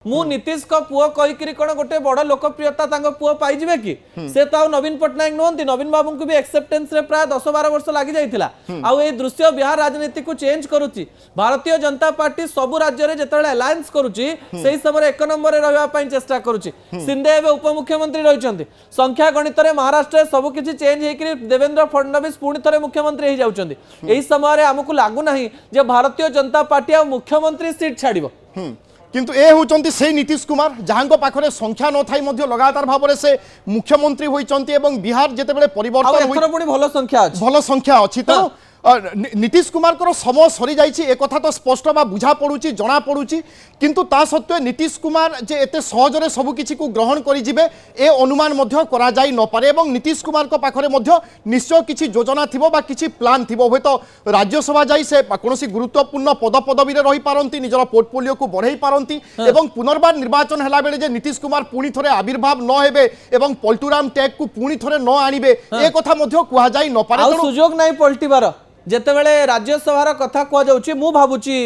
मु नीतीश का पुओ कहीकि कौन गोटे बड़ लोकप्रियता पुओ पाइबे कि से तो नवीन पट्टनायक नुहति नवीन बाबू को भी एक्सेप्टेंस रे प्राय 10-12 वर्ष लगी जाइथिला आउ ए दृश्य बिहार राजनीति को चेंज करुची। भारतीय जनता पार्टी सबु राज्य रे जेतेबेले अलायंस करुची सेही समय एक नंबर रे रहबा पई चेष्टा करुची। शिंदे एबे उपमुख्यमंत्री रहिचंती संख्या गणित रे महाराष्ट्र सब किछि चेंज हेकि देवेंद्र फडणवीस पुणी थरे मुख्यमंत्री हे जाउचंती। एही समय रे हमकु लागु नाही जे भारतीय जनता पार्टी आ मुख्यमंत्री सीट छाड़िबो किंतु ए होचंती से नीतीश कुमार जहां पाखरे संख्या न थाई मध्य लगातार भाव से मुख्यमंत्री होइचंती एवं बिहार जेतेबेले परिवर्तन भल संख्या अच्छी तो नीतीश कुमार को समय सरी जाइए एक तो स्पष्ट बा बुझा पड़ुची जना पड़ुची किंतु ता सत्वे नीतीश कुमार जे एते सहजरे सब किछि को ग्रहण करि जिवे ए अनुमान मध्य करा जाई न पारे एवं नीतीश कुमार को पाखरे मध्य निश्चय किछि योजना थिबो बा किछि प्लान थिबो होय तो राज्यसभा जाई से कोनोसी गुरुत्वपूर्ण पदपदवी रे रही पारंती निजर पोर्टफोलियो को बढ़ाई पारंती एवं पुनर्बार निर्वाचन हला बेले जे नीतीश कुमार पुणी थरे आविर्भाव न हेबे एवं पलटूराम टैग को पुणी थरे न आनिबे ए कथा मध्य कुहा जाई न पारे सुजोग नाही पलटिबार जेतेबेले राज्यसभा कथा कह जाउची मु भाबुची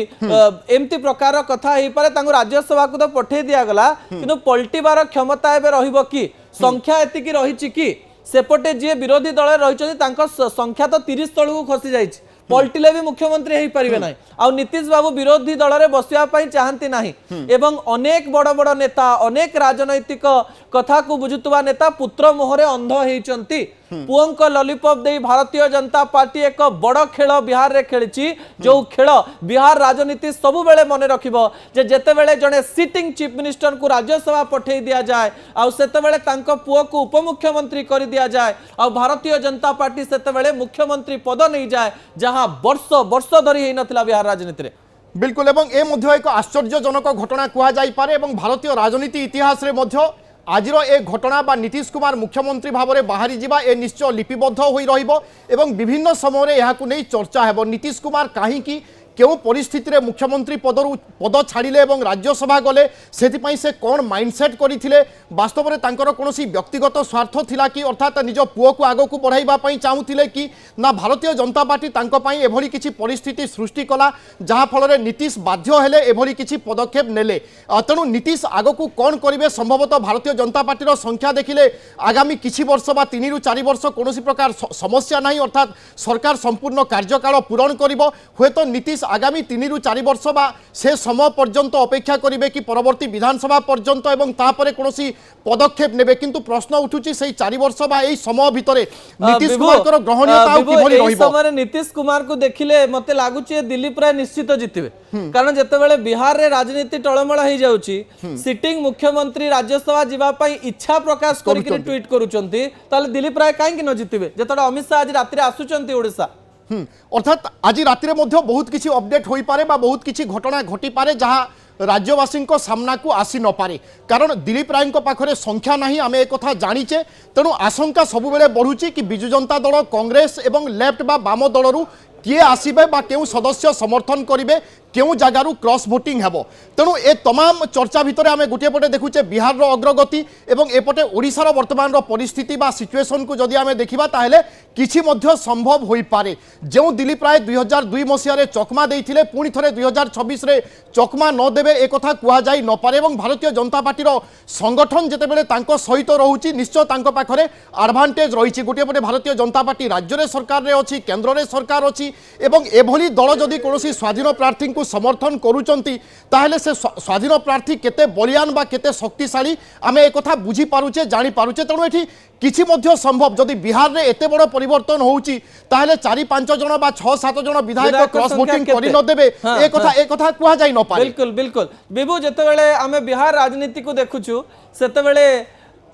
एमती प्रकार कथा हे पारे तांको राज्यसभा को तो पठे दिया गला किंतु पलटिबार क्षमता एबे रहिबो कि संख्या एतिकी रहिची कि सेपटे जे विरोधी दल रहिचंती तांको संख्या तो 30 तळु खसी जाइछि पलटिले भी मुख्यमंत्री हे परिबे नाही आ नीतीश बाबू विरोधी दल रे बसिया पई चाहंती नाही एवं अनेक बड़ बड़ नेता अनेक राजनैतिक कथा को बुझुतबा नेता पुत्र मोहरे अंध हेचंती पुओंक लॉलीपॉप दे भारतीय जनता पार्टी एक बड़ खेल बिहार रे खेलिची जो खेल बिहार राजनीति सबु बेले मने रखिबो जे जेते बेले जने सिटिंग चीफ मिनिस्टर को राज्यसभा पठे दिया जाए आ सेते बेले तांको पुओ को उपमुख्यमंत्री कर दिया जाए आ भारतीय जनता पार्टी सेते बेले मुख्यमंत्री पद नहीं जाए जहां वर्ष वर्ष धरी हे नथिला बिहार राजनीति रे बिल्कुल एवं ए मध्य एक आश्चर्यजनक घटना कुहा जाई पारे एवं भारतीय राजनीति इतिहास रे मध्य आजिर ए घटना बा नीतीश कुमार मुख्यमंत्री भाव में बाहरी जावा ए निश्चय लिपिबद्ध होई रहिबो एवं विभिन्न समय यहाकु नहीं चर्चा हेबो नीतीश कुमार काहीकि क्यों परिस्थिति रे मुख्यमंत्री पद छाड़िले एवं राज्यसभा गले सेथिपई से कौन माइंडसेट करथिले वास्तव में तांकर कोनोसी व्यक्तिगत स्वार्थ थिला कि अर्थात निज पुओ को आगो को बढ़ाइबा पई चाहूथिले कि ना भारतीय जनता पार्टी तांको पई एभली किछि परिस्थिति सृष्टि कला जहाँ फल रे नीतीश बाध्य हेले एभली किछि पदक्षेप नेले तेणु नीतीश आगो को कौन करिवे संभवतः भारतीय जनता पार्टी संख्या देखिले आगामी किछि वर्ष बा 3 रु 4 वर्ष कोनोसी प्रकार समस्या नहीं अर्थात सरकार संपूर्ण कार्यकाल पूरण करिवो होयतो नीतीश आगामी 3 रु 4 वर्ष बा से समय पर्यंत अपेक्षा करिवे कि परवर्ती विधानसभा पर्यंत एवं तापरे कोनोसी पदक्षेप नेबे किंतु प्रश्न उठुची से 4 वर्ष बा एई समय भितरे नीतीश कुमार को ग्रहणीयता किभली रहिबो समय नीतीश कुमार को देखिले मते लागुची दिल्ली प्राय निश्चित जितबे कारण जेतेबेले बिहार रे राजनीति टळमळ हे जाउची सिटिंग मुख्यमंत्री राज्यसभा जीवा पई इच्छा प्रकाश करिक ट्वीट करूचंती ताले दिल्ली प्राय काहे कि न जितबे जेतडा अमित शाह आज रात्रि आसुचंती ओडिसा अर्थात आज राति बहुत किसी अपडेट हो पारे बा बहुत किसी घटना घटी पारे जहाँ राज्यवासी सामना को आसी न पारे कारण दिलीप राय पाखरे संख्या नहीं आम एक जानीचे तेणु आशंका सबुबले बढ़ुची कि बिजु जनता दल कांग्रेस एवं लेफ्ट बा बाम दलरू किए आसबे बा केउ सदस्य समर्थन करेंगे क्यों जगार क्रॉस भोटिंग हेबो तेणु ए तमाम चर्चा भितर आम गोटे पटे देखुचे बिहार अग्रगति एवं एपटे ओडिशार वर्तमान परिस्थिति बा सिचुएशन को जदि आम देखा ताहले किछि मध्य संभव हो पारे जो दिलीप राय 2002 मसीह चकमा देइथिले पुणी थरे 2026 रे चकमा न देबे ए कथा कुआ जाई न पारे एवं भारतीय जनता पार्टी संगठन जेतेबेले तांको सहित रहुची निश्चय तांको पाखरे एडवांटेज रहिछि गोटे पटे भारतीय जनता पार्टी राज्य रे सरकार रे अछि केंद्र रे सरकार अछि एवं एभली दल जदि कोनोसी स्वाधीन प्रार्थी को समर्थन करूचंती ताहले से स्वाधीन प्रार्थी केते बलियान बा केते शक्तिशाली आमे एक कथा बुझी पारुचे जानि पारुचे तेणु एठी किछि मध्य संभव जदि बिहार रे एते बड़ परिवर्तन होउची ताहले 4-5 जण बा 6-7 जण विधायक क्रॉस वोटिंग करि न देबे एक कथा कुहा जाई न पारे बिल्कुल बिल्कुल बिबु जेतेबेले आमे बिहार राजनीति को देखुछु सेतेबेले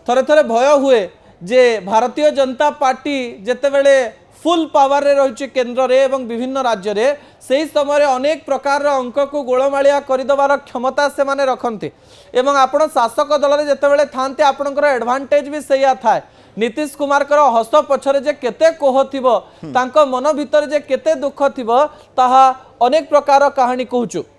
थरे थरे भय हुए जे Bharatiya Janata party जेतेबेले full power रे रही केन्द्र रे एवं विभिन्न राज्य रे सही समय अनेक प्रकार अंक को गोलमालिया करदेवार क्षमता से माने रखते एवं आपण शासक दल रे जेतेबेले थांते आपणकर एडवांटेज भी सैया थाए नीतीश कुमार कर हस पछरे जे केते कोह थिबो तांको मन भितर जे केते दुख थिबो ताहा अनेक प्रकार कहानी कहूचु।